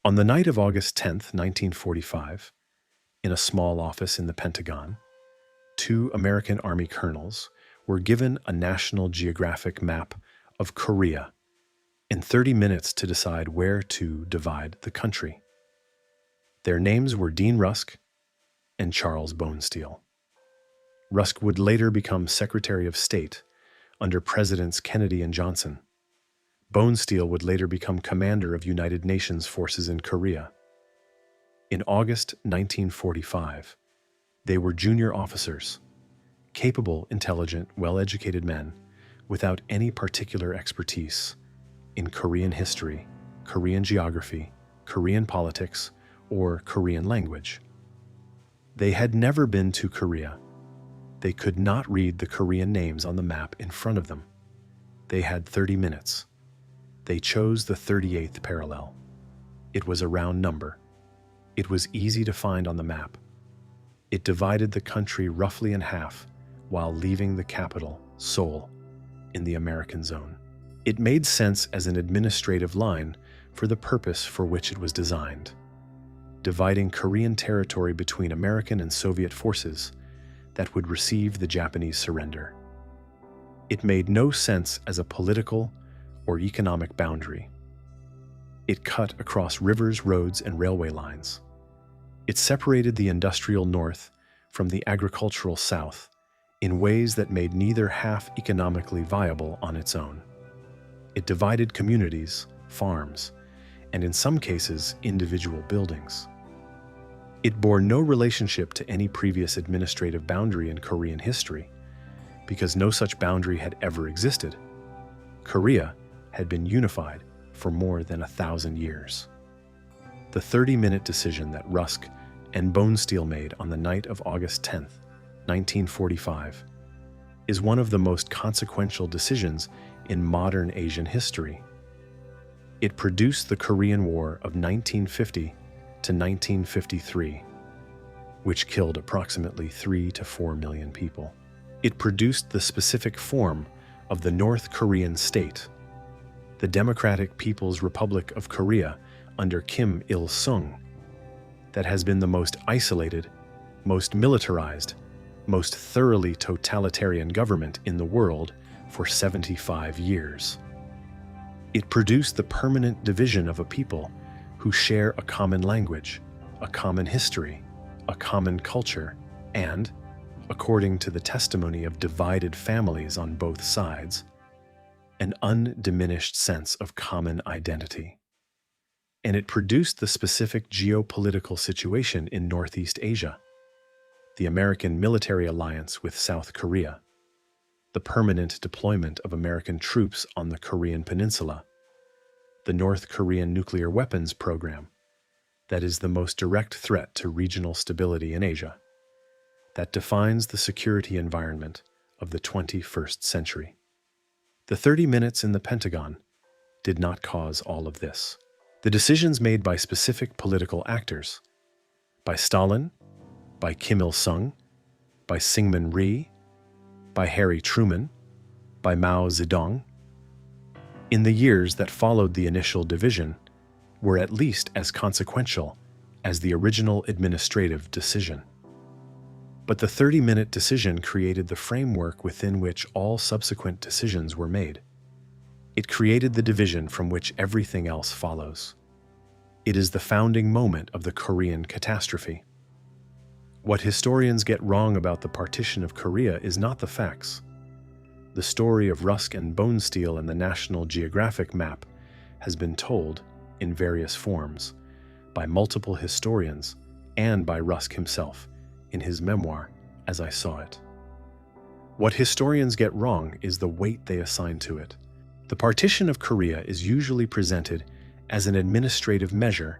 On the night of August 10th, 1945, in a small office in the Pentagon, two American Army colonels were given a National Geographic map of Korea and 30 minutes to decide where to divide the country. Their names were Dean Rusk and Charles Bonesteel. Rusk would later become Secretary of State under Presidents Kennedy and Johnson. Bonesteel would later become commander of United Nations forces in Korea. In August 1945, they were junior officers, capable, intelligent, well-educated men without any particular expertise in Korean history, Korean geography, Korean politics, or Korean language. They had never been to Korea. They could not read the Korean names on the map in front of them. They had 30 minutes. They chose the 38th parallel. It was a round number. It was easy to find on the map. It divided the country roughly in half while leaving the capital, Seoul, in the American zone. It made sense as an administrative line for the purpose for which it was designed, dividing Korean territory between American and Soviet forces that would receive the Japanese surrender. It made no sense as a political or economic boundary. It cut across rivers, roads, and railway lines. It separated the industrial north from the agricultural south in ways that made neither half economically viable on its own. It divided communities, farms, and in some cases, individual buildings. It bore no relationship to any previous administrative boundary in Korean history, because no such boundary had ever existed. Korea had been unified for more than 1,000 years. The 30-minute decision that Rusk and Bonesteel made on the night of August 10th, 1945, is one of the most consequential decisions in modern Asian history. It produced the Korean War of 1950 to 1953, which killed approximately 3 to 4 million people. It produced the specific form of the North Korean state, the Democratic People's Republic of Korea under Kim Il-sung, that has been the most isolated, most militarized, most thoroughly totalitarian government in the world for 75 years. It produced the permanent division of a people who share a common language, a common history, a common culture, and, according to the testimony of divided families on both sides, an undiminished sense of common identity. And it produced the specific geopolitical situation in Northeast Asia, the American military alliance with South Korea, the permanent deployment of American troops on the Korean Peninsula, the North Korean nuclear weapons program, that is the most direct threat to regional stability in Asia, that defines the security environment of the 21st century. The 30 minutes in the Pentagon did not cause all of this. The decisions made by specific political actors, by Stalin, by Kim Il-sung, by Syngman Rhee, by Harry Truman, by Mao Zedong, in the years that followed the initial division, were at least as consequential as the original administrative decision. But the 30-minute decision created the framework within which all subsequent decisions were made. It created the division from which everything else follows. It is the founding moment of the Korean catastrophe. What historians get wrong about the partition of Korea is not the facts. The story of Rusk and Bonesteel and the National Geographic map has been told, in various forms, by multiple historians and by Rusk himself in his memoir, As I Saw It. What historians get wrong is the weight they assign to it. The partition of Korea is usually presented as an administrative measure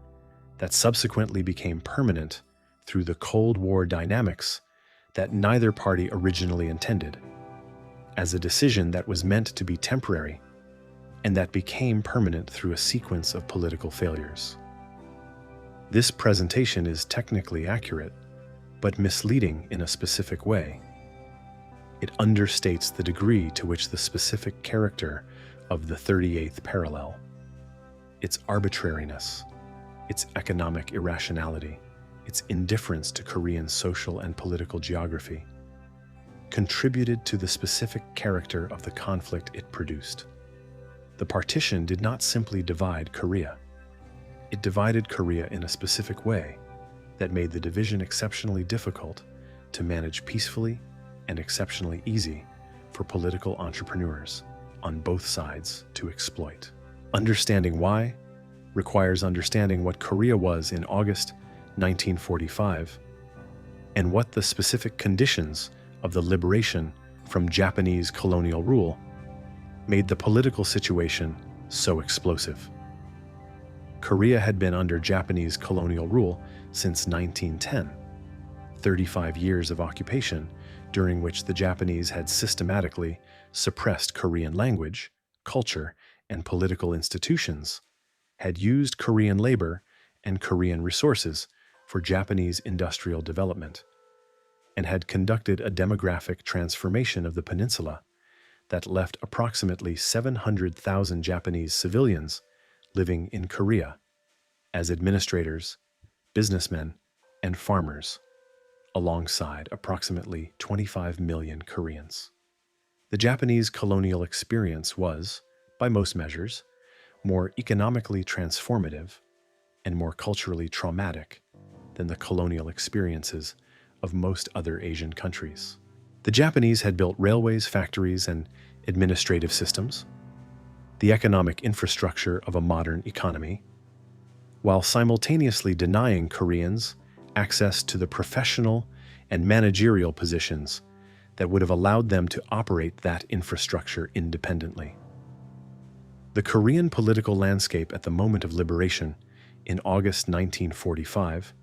that subsequently became permanent through the Cold War dynamics that neither party originally intended, as a decision that was meant to be temporary and that became permanent through a sequence of political failures. This presentation is technically accurate, but misleading in a specific way. It understates the degree to which the specific character of the 38th parallel, its arbitrariness, its economic irrationality, its indifference to Korean social and political geography, contributed to the specific character of the conflict it produced. The partition did not simply divide Korea. It divided Korea in a specific way that made the division exceptionally difficult to manage peacefully and exceptionally easy for political entrepreneurs on both sides to exploit. Understanding why requires understanding what Korea was in August 1945 and what the specific conditions of the liberation from Japanese colonial rule made the political situation so explosive. Korea had been under Japanese colonial rule since 1910, 35 years of occupation during which the Japanese had systematically suppressed Korean language, culture, and political institutions, had used Korean labor and Korean resources for Japanese industrial development, and had conducted a demographic transformation of the peninsula that left approximately 700,000 Japanese civilians living in Korea as administrators, businessmen, and farmers, alongside approximately 25 million Koreans. The Japanese colonial experience was, by most measures, more economically transformative and more culturally traumatic than the colonial experiences of most other Asian countries. The Japanese had built railways, factories, and administrative systems, the economic infrastructure of a modern economy, while simultaneously denying Koreans access to the professional and managerial positions that would have allowed them to operate that infrastructure independently. The Korean political landscape at the moment of liberation in August 1945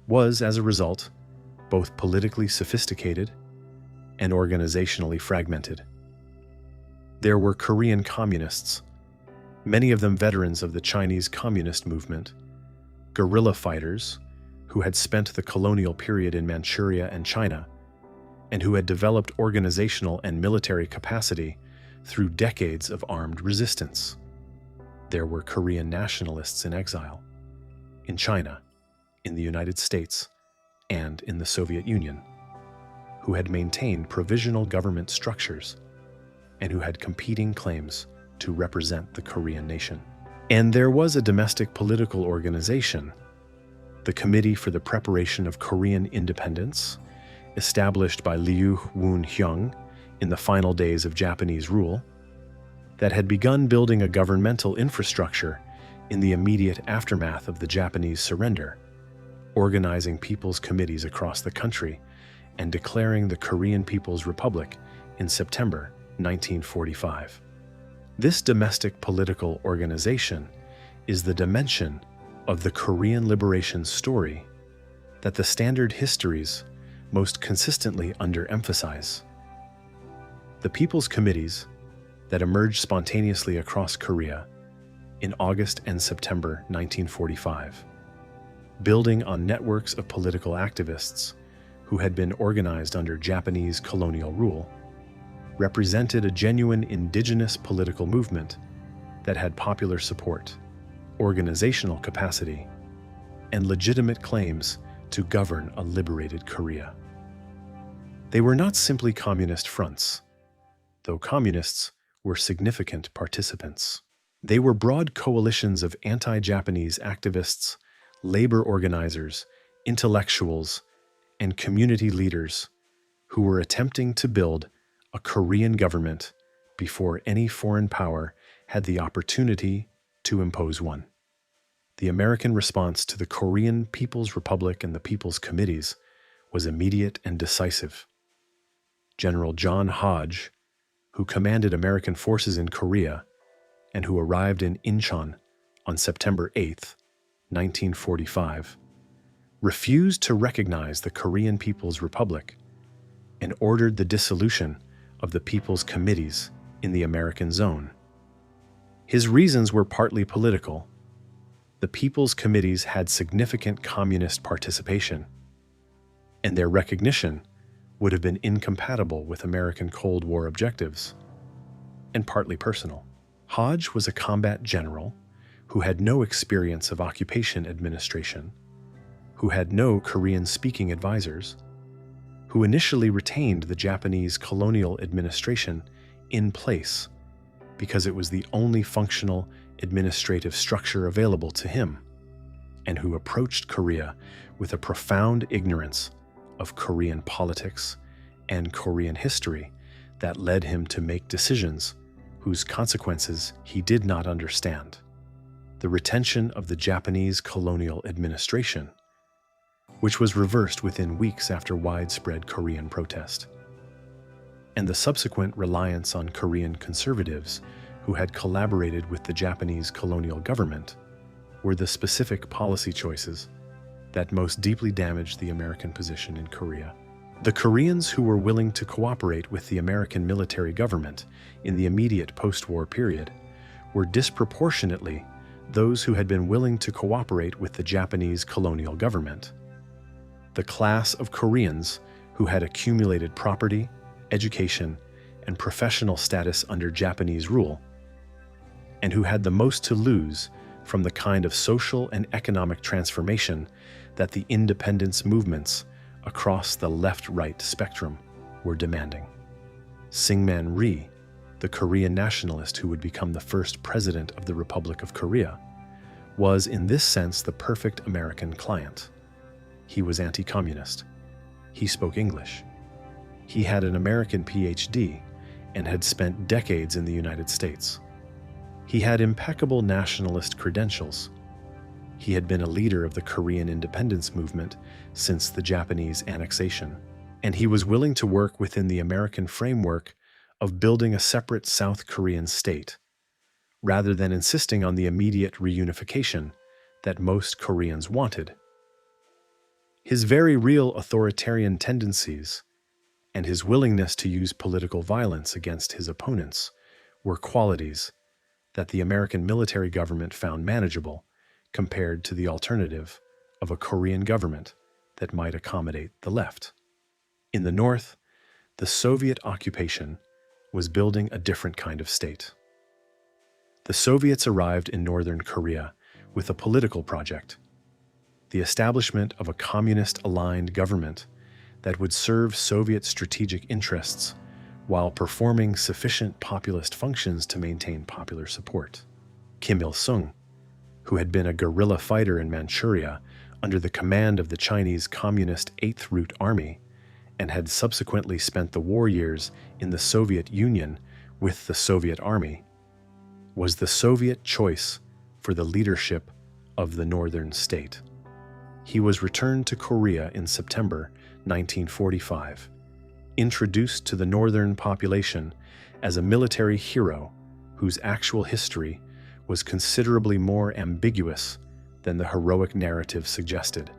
was, as a result, both politically sophisticated and organizationally fragmented. There were Korean communists, many of them veterans of the Chinese Communist movement, guerrilla fighters who had spent the colonial period in Manchuria and China, and who had developed organizational and military capacity through decades of armed resistance. There were Korean nationalists in exile, in China, in the United States, and in the Soviet Union, who had maintained provisional government structures and who had competing claims to represent the Korean nation. And there was a domestic political organization, the Committee for the Preparation of Korean Independence, established by Liu Woon-hyung in the final days of Japanese rule, that had begun building a governmental infrastructure in the immediate aftermath of the Japanese surrender, organizing people's committees across the country and declaring the Korean People's Republic in September 1945. This domestic political organization is the dimension of the Korean liberation story that the standard histories most consistently underemphasize. The People's Committees that emerged spontaneously across Korea in August and September 1945, building on networks of political activists who had been organized under Japanese colonial rule, represented a genuine indigenous political movement that had popular support, organizational capacity, and legitimate claims to govern a liberated Korea. They were not simply communist fronts, though communists were significant participants. They were broad coalitions of anti-Japanese activists, labor organizers, intellectuals, and community leaders who were attempting to build a Korean government before any foreign power had the opportunity to impose one. The American response to the Korean People's Republic and the People's Committees was immediate and decisive. General John Hodge, who commanded American forces in Korea and who arrived in Incheon on September 8, 1945, refused to recognize the Korean People's Republic and ordered the dissolution of the People's Committees in the American zone. His reasons were partly political. The People's Committees had significant communist participation, and their recognition would have been incompatible with American Cold War objectives, and partly personal. Hodge was a combat general who had no experience of occupation administration, who had no Korean-speaking advisors, who initially retained the Japanese colonial administration in place because it was the only functional administrative structure available to him, and who approached Korea with a profound ignorance of Korean politics and Korean history that led him to make decisions whose consequences he did not understand. The retention of the Japanese colonial administration, which was reversed within weeks after widespread Korean protest, and the subsequent reliance on Korean conservatives who had collaborated with the Japanese colonial government, were the specific policy choices that most deeply damaged the American position in Korea. The Koreans who were willing to cooperate with the American military government in the immediate post-war period were disproportionately those who had been willing to cooperate with the Japanese colonial government. The class of Koreans who had accumulated property, education, and professional status under Japanese rule, and who had the most to lose from the kind of social and economic transformation that the independence movements across the left-right spectrum were demanding. Syngman Rhee, the Korean nationalist who would become the first president of the Republic of Korea, was in this sense the perfect American client. He was anti-communist. He spoke English. He had an American PhD and had spent decades in the United States. He had impeccable nationalist credentials. He had been a leader of the Korean independence movement since the Japanese annexation, and he was willing to work within the American framework of building a separate South Korean state, rather than insisting on the immediate reunification that most Koreans wanted. His very real authoritarian tendencies and his willingness to use political violence against his opponents were qualities that the American military government found manageable compared to the alternative of a Korean government that might accommodate the left. In the North, the Soviet occupation was building a different kind of state. The Soviets arrived in northern Korea with a political project, the establishment of a communist-aligned government that would serve Soviet strategic interests while performing sufficient populist functions to maintain popular support. Kim Il-sung, who had been a guerrilla fighter in Manchuria under the command of the Chinese Communist Eighth Route Army, and had subsequently spent the war years in the Soviet Union with the Soviet Army, was the Soviet choice for the leadership of the northern state. He was returned to Korea in September 1945, introduced to the northern population as a military hero whose actual history was considerably more ambiguous than the heroic narrative suggested,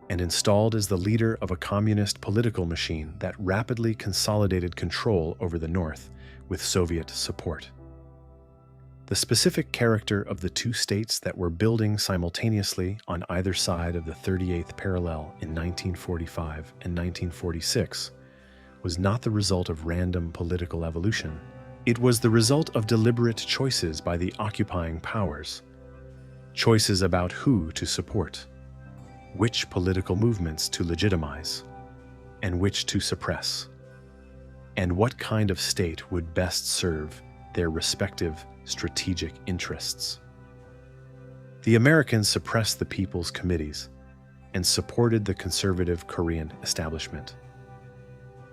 and installed as the leader of a communist political machine that rapidly consolidated control over the North with Soviet support. The specific character of the two states that were building simultaneously on either side of the 38th parallel in 1945 and 1946 was not the result of random political evolution. It was the result of deliberate choices by the occupying powers, choices about who to support, which political movements to legitimize, and which to suppress, and what kind of state would best serve their respective strategic interests. The Americans suppressed the People's Committees and supported the conservative Korean establishment.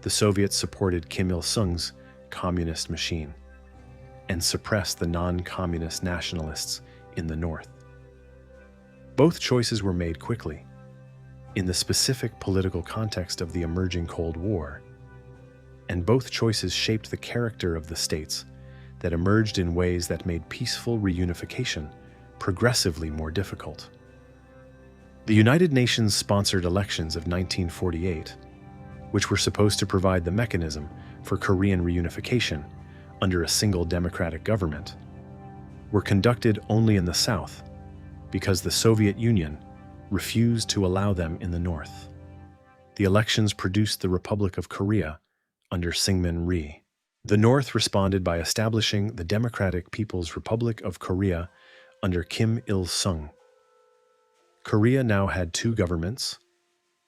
The Soviets supported Kim Il-sung's communist machine and suppressed the non-communist nationalists in the North. Both choices were made quickly, in the specific political context of the emerging Cold War, and both choices shaped the character of the states that emerged in ways that made peaceful reunification progressively more difficult. The United Nations sponsored elections of 1948, which were supposed to provide the mechanism for Korean reunification under a single democratic government, were conducted only in the South because the Soviet Union refused to allow them in the North. The elections produced the Republic of Korea under Syngman Rhee. The North responded by establishing the Democratic People's Republic of Korea under Kim Il-sung. Korea now had two governments,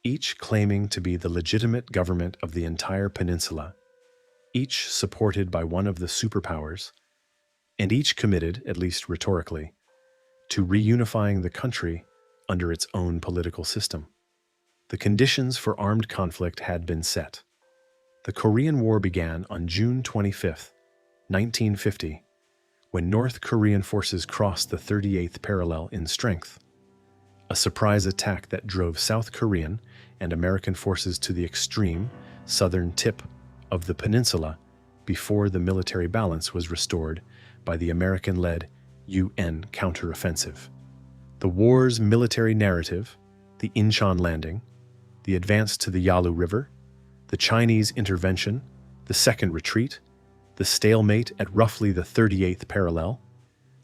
each claiming to be the legitimate government of the entire peninsula, each supported by one of the superpowers, and each committed, at least rhetorically, to reunifying the country under its own political system. The conditions for armed conflict had been set. The Korean War began on June 25, 1950, when North Korean forces crossed the 38th parallel in strength, a surprise attack that drove South Korean and American forces to the extreme southern tip of the peninsula before the military balance was restored by the American-led UN counteroffensive. The war's military narrative, the Incheon landing, the advance to the Yalu River, the Chinese intervention, the second retreat, the stalemate at roughly the 38th parallel,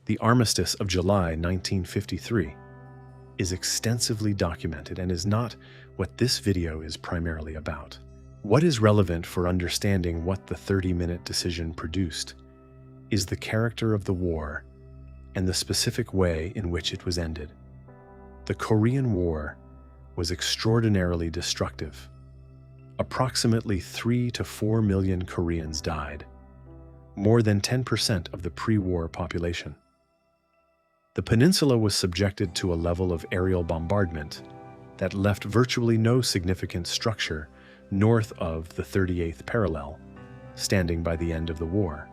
the armistice of July 1953, is extensively documented and is not what this video is primarily about. What is relevant for understanding what the 30-minute decision produced is the character of the war and the specific way in which it was ended. The Korean War was extraordinarily destructive. Approximately 3 to 4 million Koreans died, more than 10% of the pre-war population. The peninsula was subjected to a level of aerial bombardment that left virtually no significant structure north of the 38th parallel, standing by the end of the war.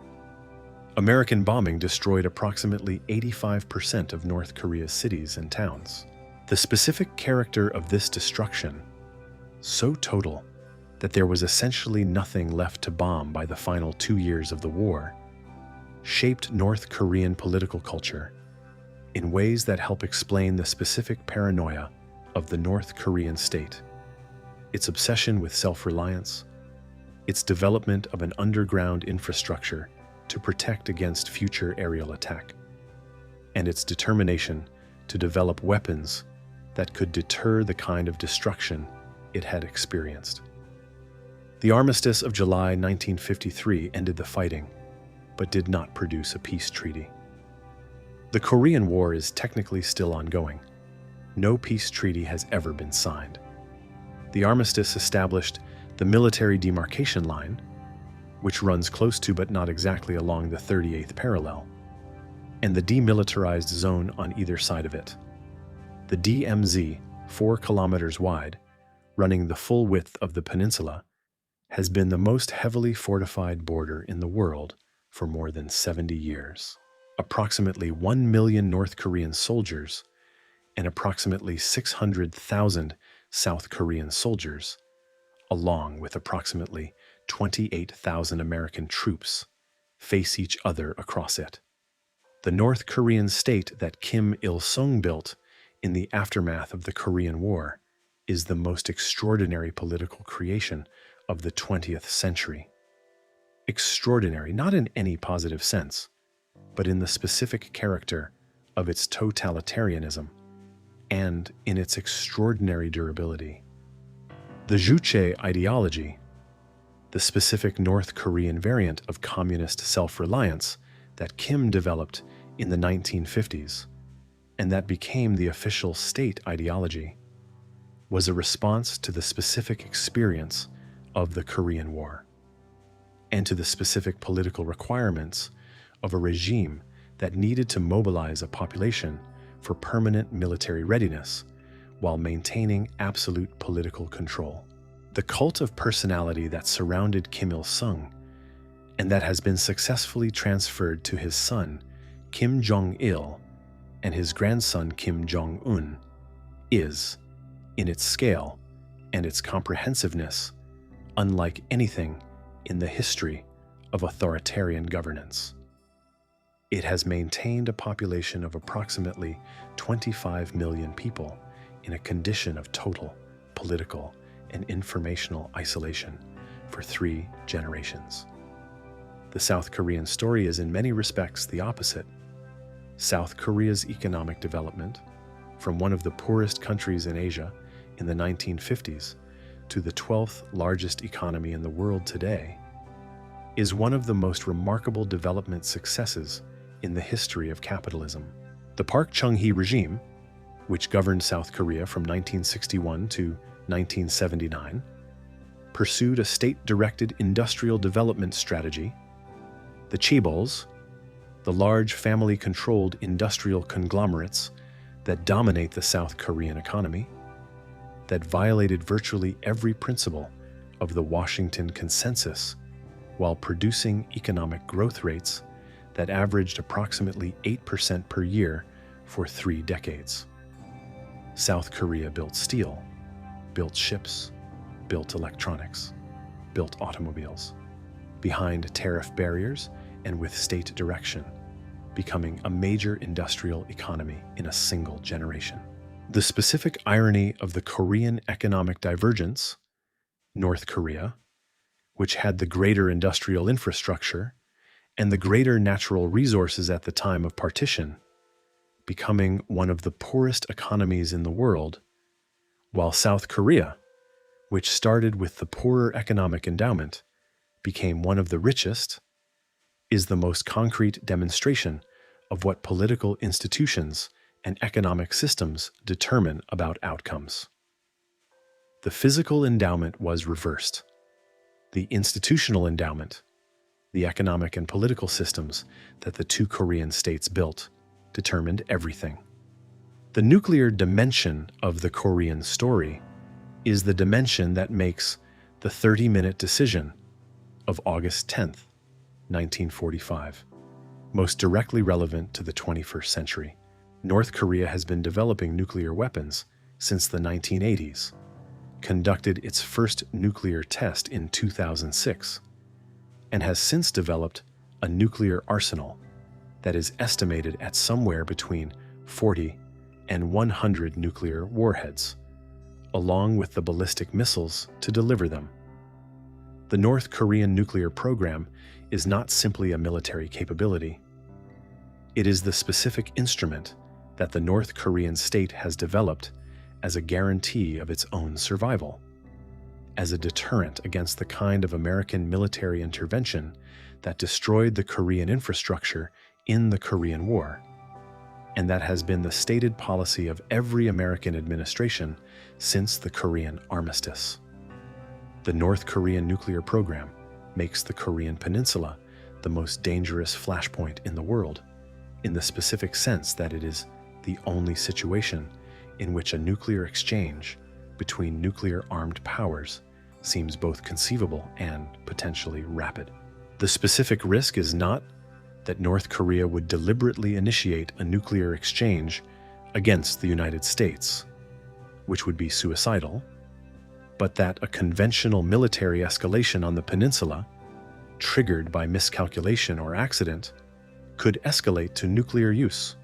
American bombing destroyed approximately 85% of North Korea's cities and towns. The specific character of this destruction, so total that there was essentially nothing left to bomb by the final 2 years of the war, shaped North Korean political culture in ways that help explain the specific paranoia of the North Korean state, its obsession with self-reliance, its development of an underground infrastructure to protect against future aerial attack, and its determination to develop weapons that could deter the kind of destruction it had experienced. The armistice of July 1953 ended the fighting, but did not produce a peace treaty. The Korean War is technically still ongoing. No peace treaty has ever been signed. The armistice established the military demarcation line, which runs close to but not exactly along the 38th parallel, and the demilitarized zone on either side of it. The DMZ, 4 kilometers wide, running the full width of the peninsula, has been the most heavily fortified border in the world for more than 70 years. Approximately 1 million North Korean soldiers and approximately 600,000 South Korean soldiers, along with approximately 28,000 American troops, face each other across it. The North Korean state that Kim Il-sung built in the aftermath of the Korean War is the most extraordinary political creation of the 20th century. Extraordinary, not in any positive sense, but in the specific character of its totalitarianism and in its extraordinary durability. The Juche ideology, the specific North Korean variant of communist self-reliance that Kim developed in the 1950s, and that became the official state ideology, was a response to the specific experience of the Korean War, and to the specific political requirements of a regime that needed to mobilize a population for permanent military readiness while maintaining absolute political control. The cult of personality that surrounded Kim Il-sung, and that has been successfully transferred to his son, Kim Jong-il, and his grandson, Kim Jong-un, is, in its scale and its comprehensiveness, unlike anything in the history of authoritarian governance. It has maintained a population of approximately 25 million people in a condition of total political and informational isolation for 3 generations. The South Korean story is in many respects the opposite. South Korea's economic development, from one of the poorest countries in Asia in the 1950s to the 12th largest economy in the world today, is one of the most remarkable development successes in the history of capitalism. The Park Chung-hee regime, which governed South Korea from 1961 to 1979, pursued a state-directed industrial development strategy. The chaebols, the large family-controlled industrial conglomerates that dominate the South Korean economy, that violated virtually every principle of the Washington Consensus while producing economic growth rates that averaged approximately 8% per year for 3 decades. South Korea built steel, built ships, built electronics, built automobiles, behind tariff barriers and with state direction, becoming a major industrial economy in a single generation. The specific irony of the Korean economic divergence, North Korea, which had the greater industrial infrastructure and the greater natural resources at the time of partition, becoming one of the poorest economies in the world, while South Korea, which started with the poorer economic endowment, became one of the richest, is the most concrete demonstration of what political institutions and economic systems determine about outcomes. The physical endowment was reversed. The institutional endowment, the economic and political systems that the 2 Korean states built, determined everything. The nuclear dimension of the Korean story is the dimension that makes the 30-minute decision of August 10th, 1945, most directly relevant to the 21st century. North Korea has been developing nuclear weapons since the 1980s, conducted its first nuclear test in 2006, and has since developed a nuclear arsenal that is estimated at somewhere between 40 and 100 nuclear warheads, along with the ballistic missiles to deliver them. The North Korean nuclear program is not simply a military capability. It is the specific instrument that the North Korean state has developed as a guarantee of its own survival, as a deterrent against the kind of American military intervention that destroyed the Korean infrastructure in the Korean War, and that has been the stated policy of every American administration since the Korean armistice. The North Korean nuclear program makes the Korean peninsula the most dangerous flashpoint in the world, in the specific sense that it is the only situation in which a nuclear exchange between nuclear-armed powers seems both conceivable and potentially rapid. The specific risk is not that North Korea would deliberately initiate a nuclear exchange against the United States, which would be suicidal, but that a conventional military escalation on the peninsula, triggered by miscalculation or accident, could escalate to nuclear use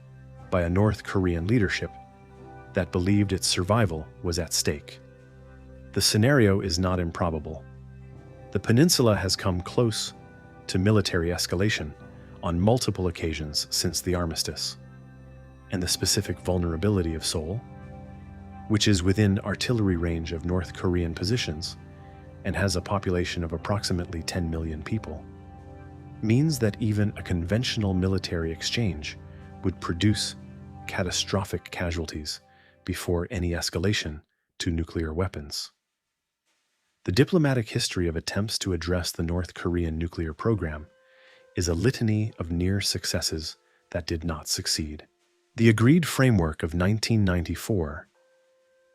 by a North Korean leadership that believed its survival was at stake. The scenario is not improbable. The peninsula has come close to military escalation on multiple occasions since the armistice, and the specific vulnerability of Seoul, which is within artillery range of North Korean positions and has a population of approximately 10 million people, means that even a conventional military exchange would produce catastrophic casualties before any escalation to nuclear weapons. The diplomatic history of attempts to address the North Korean nuclear program is a litany of near successes that did not succeed. The agreed framework of 1994,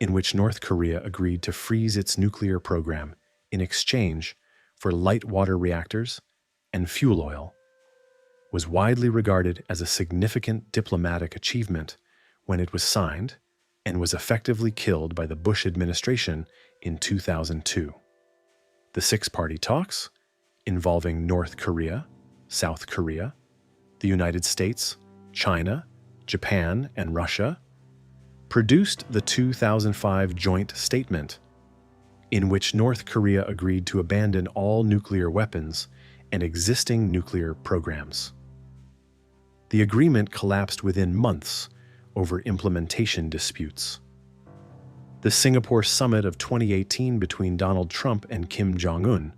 in which North Korea agreed to freeze its nuclear program in exchange for light water reactors and fuel oil, was widely regarded as a significant diplomatic achievement when it was signed and was effectively killed by the Bush administration in 2002. The six-party talks, involving North Korea, South Korea, the United States, China, Japan, and Russia, produced the 2005 joint statement, in which North Korea agreed to abandon all nuclear weapons and existing nuclear programs. The agreement collapsed within months over implementation disputes. The Singapore summit of 2018 between Donald Trump and Kim Jong-un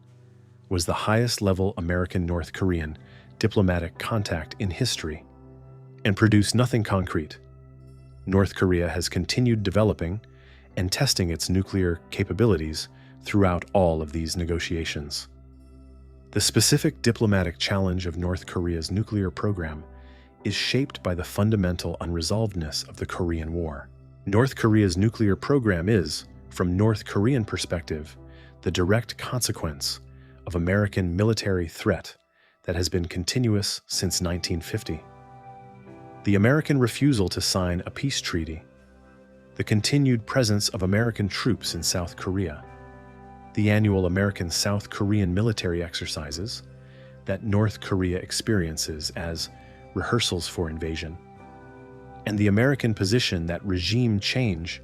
was the highest-level American-North Korean diplomatic contact in history, and produced nothing concrete. North Korea has continued developing and testing its nuclear capabilities throughout all of these negotiations. The specific diplomatic challenge of North Korea's nuclear program is shaped by the fundamental unresolvedness of the Korean War. North Korea's nuclear program is, from North Korean perspective, the direct consequence of American military threat that has been continuous since 1950. The American refusal to sign a peace treaty, the continued presence of American troops in South Korea, the annual American-South Korean military exercises that North Korea experiences as rehearsals for invasion, and the American position that regime change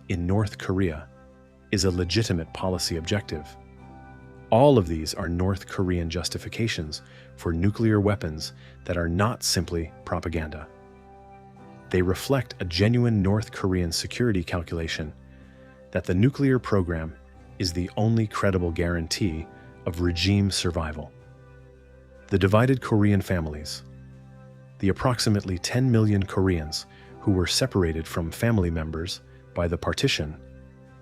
in North Korea is a legitimate policy objective. All of these are North Korean justifications for nuclear weapons that are not simply propaganda. They reflect a genuine North Korean security calculation that the nuclear program is the only credible guarantee of regime survival. The divided Korean families, the approximately 10 million Koreans who were separated from family members by the partition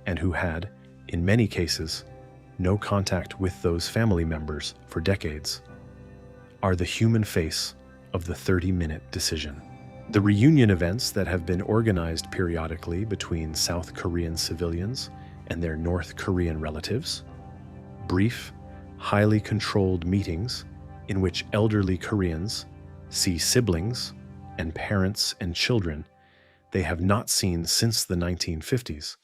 and who had, in many cases, no contact with those family members for decades, are the human face of the 30-minute decision. The reunion events that have been organized periodically between South Korean civilians and their North Korean relatives, brief, highly controlled meetings in which elderly Koreans see siblings and parents and children they have not seen since the 1950s,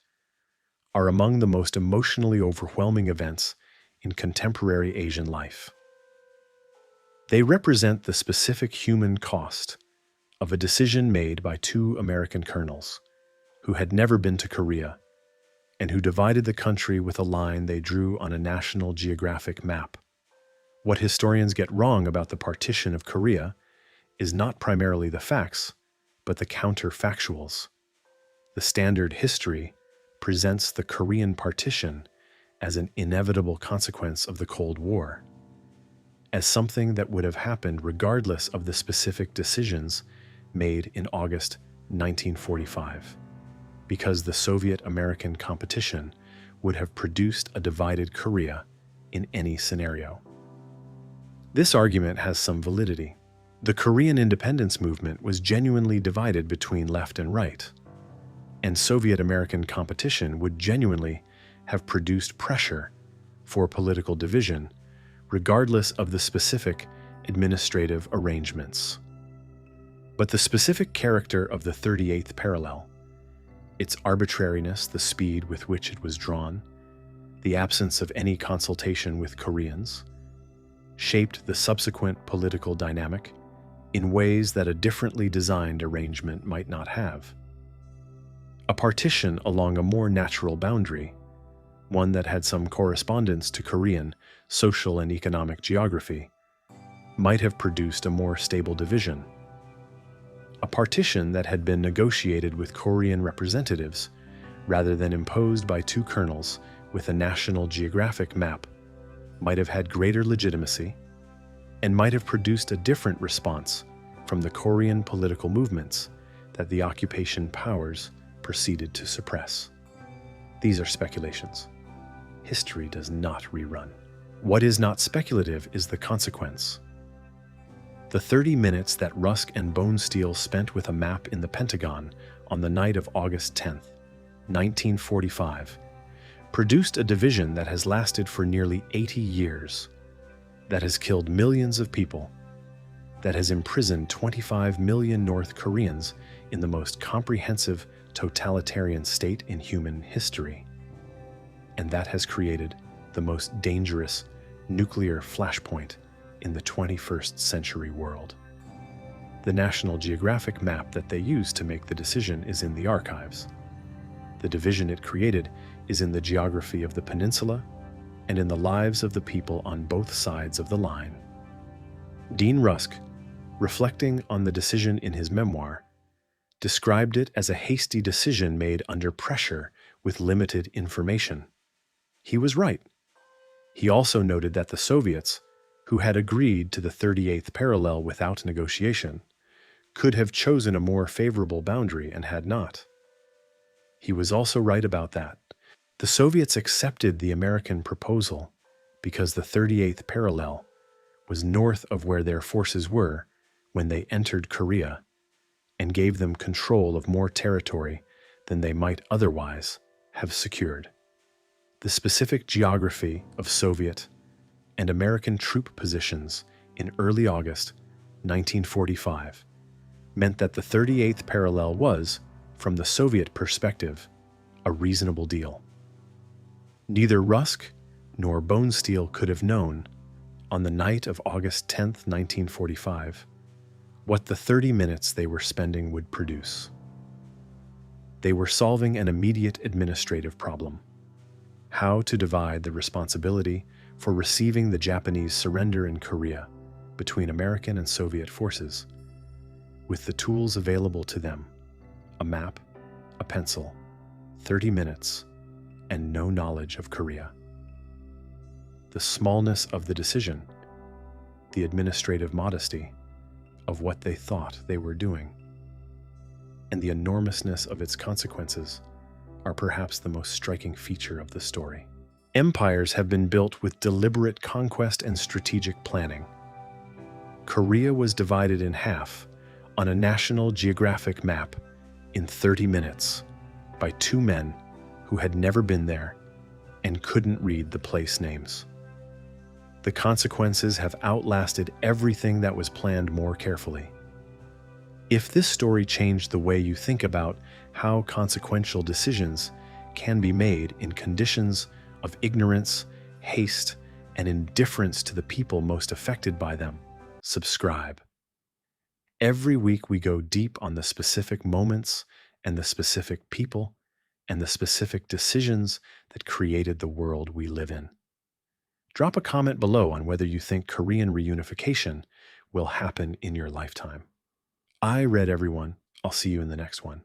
are among the most emotionally overwhelming events in contemporary Asian life. They represent the specific human cost of a decision made by two American colonels who had never been to Korea and who divided the country with a line they drew on a National Geographic map. What historians get wrong about the partition of Korea is not primarily the facts, but the counterfactuals. The standard history presents the Korean partition as an inevitable consequence of the Cold War, as something that would have happened regardless of the specific decisions made in August 1945, because the Soviet-American competition would have produced a divided Korea in any scenario. This argument has some validity. The Korean independence movement was genuinely divided between left and right, and Soviet-American competition would genuinely have produced pressure for political division, regardless of the specific administrative arrangements. But the specific character of the 38th parallel, its arbitrariness, the speed with which it was drawn, the absence of any consultation with Koreans, shaped the subsequent political dynamic in ways that a differently designed arrangement might not have. A partition along a more natural boundary, one that had some correspondence to Korean social and economic geography, might have produced a more stable division. A partition that had been negotiated with Korean representatives rather than imposed by two colonels with a National Geographic map might have had greater legitimacy and might have produced a different response from the Korean political movements that the occupation powers proceeded to suppress. These are speculations. History does not rerun. What is not speculative is the consequence. The 30 minutes that Rusk and Bonesteel spent with a map in the Pentagon on the night of August 10th, 1945, produced a division that has lasted for nearly 80 years, that has killed millions of people, that has imprisoned 25 million North Koreans in the most comprehensive totalitarian state in human history, and that has created the most dangerous nuclear flashpoint in the 21st century world. The National Geographic map that they used to make the decision is in the archives. The division it created is in the geography of the peninsula and in the lives of the people on both sides of the line. Dean Rusk, reflecting on the decision in his memoir, described it as a hasty decision made under pressure with limited information. He was right. He also noted that the Soviets, who had agreed to the 38th parallel without negotiation, could have chosen a more favorable boundary and had not. He was also right about that. The Soviets accepted the American proposal because the 38th parallel was north of where their forces were when they entered Korea and gave them control of more territory than they might otherwise have secured. The specific geography of Soviet and American troop positions in early August 1945 meant that the 38th parallel was, from the Soviet perspective, a reasonable deal. Neither Rusk nor Bonesteel could have known, on the night of August 10, 1945, what the 30 minutes they were spending would produce. They were solving an immediate administrative problem: how to divide the responsibility for receiving the Japanese surrender in Korea between American and Soviet forces, with the tools available to them: a map, a pencil, 30 minutes, and no knowledge of Korea. The smallness of the decision, the administrative modesty of what they thought they were doing, and the enormousness of its consequences are perhaps the most striking feature of the story. Empires have been built with deliberate conquest and strategic planning. Korea was divided in half on a National Geographic map in 30 minutes by two men who had never been there and couldn't read the place names. The consequences have outlasted everything that was planned more carefully. If this story changed the way you think about how consequential decisions can be made in conditions of ignorance, haste, and indifference to the people most affected by them, subscribe. Every week we go deep on the specific moments and the specific people and the specific decisions that created the world we live in. Drop a comment below on whether you think Korean reunification will happen in your lifetime. I read everyone. I'll see you in the next one.